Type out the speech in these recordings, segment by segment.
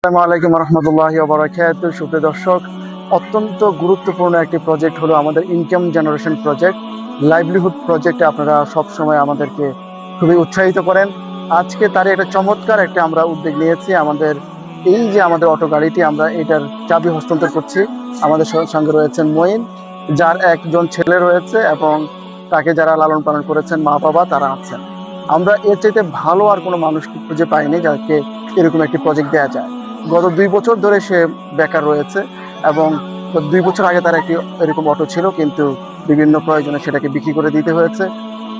আসসালামু আলাইকুম রহমতুল্লাহি ওয়া বারাকাতুহু। সুপ্রিয় দর্শক, অত্যন্ত গুরুত্বপূর্ণ একটি প্রজেক্ট হলো আমাদের ইনকাম জেনারেশন প্রজেক্ট, লাইভলিহুড প্রজেক্টে আপনারা সবসময় আমাদেরকে খুবই উৎসাহিত করেন। আজকে তারই একটা চমৎকার একটা আমরা উদ্যোগ নিয়েছি। আমাদের অটো গাড়িটি আমরা এটার চাবি হস্তান্তর করছি। আমাদের সঙ্গে রয়েছেন মঈন, যার একজন ছেলে রয়েছে এবং তাকে যারা লালন পালন করেছেন মা বাবা তারা আছেন। আমরা এর চাইতে ভালো আর কোনো মানুষকে খুঁজে পাইনি যাকে এরকম একটি প্রজেক্ট দেওয়া যায়। গত 2 বছর ধরে সে বেকার রয়েছে এবং 2 বছর আগে তার একটি এরকম অটো ছিল, কিন্তু বিভিন্ন প্রয়োজনে সেটাকে বিক্রি করে দিতে হয়েছে।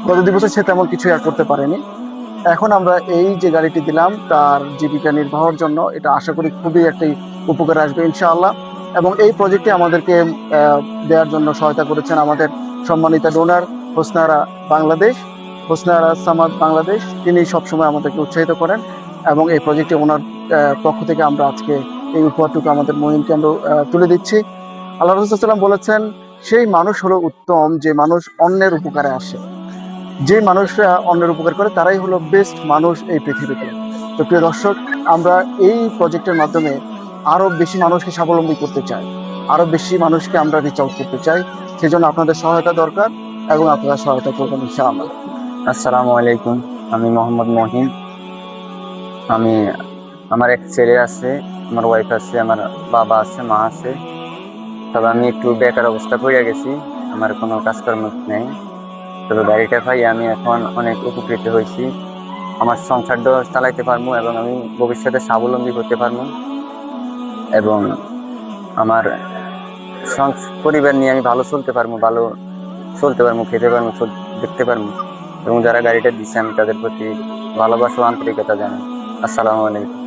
গত 2 বছর সে তেমন কিছু আর করতে পারেনি। এখন আমরা এই যে গাড়িটি দিলাম তার জীবিকা নির্বাহের জন্য, এটা আশা করি খুবই একটি উপকার আসবে ইনশাআল্লাহ। এবং এই প্রজেক্টে আমাদেরকে দেওয়ার জন্য সহায়তা করেছেন আমাদের সম্মানিত ডোনার হোসনারা বাংলাদেশ, হোসনারা সামাদ বাংলাদেশ। তিনি সবসময় আমাদেরকে উৎসাহিত করেন এবং এই প্রজেক্টে ওনার পক্ষ থেকে আমরা আজকে এই উপহারটুকু আমাদের মহিনকে আমরা তুলে দিচ্ছি। আল্লাহ রাসূল সাল্লাল্লাহু আলাইহি ওয়াসাল্লাম বলেছেন, সেই মানুষ হলো উত্তম যে মানুষ অন্যের উপকারে আসে। যে মানুষরা অন্যের উপকার করে তারাই হলো বেস্ট মানুষ এই পৃথিবীতে। তো প্রিয় দর্শক, আমরা এই প্রজেক্টের মাধ্যমে আরো বেশি মানুষকে স্বাবলম্বী করতে চাই, আরো বেশি মানুষকে আমরা রিচ আউট করতে চাই। সেজন্য আপনাদের সহায়তা দরকার এবং আপনারা সহায়তা করবেন ইনশাআল্লাহ। আসসালামু আলাইকুম। আমি মোহাম্মদ মহিন। আমি আমার এক ছেলে আছে, আমার ওয়াইফ আছে, আমার বাবা আছে, মা আছে। তবে আমি একটু বেকার অবস্থা পড়ে গেছি, আমার কোনো কাজকর্ম নেই। তবে গাড়িটা পাই আমি এখন অনেক উপকৃত হয়েছি। আমার সংসারটা চালাইতে পারবো এবং আমি ভবিষ্যতে স্বাবলম্বী হতে পারবো এবং আমার পরিবার নিয়ে আমি ভালো চলতে পারবো, খেতে পারবো, দেখতে পারবো। এবং যারা গাড়িটা দিচ্ছে আমি তাদের প্রতি ভালোবাসা ও আন্তরিকতা জানাই। আসসালামু আলাইকুম।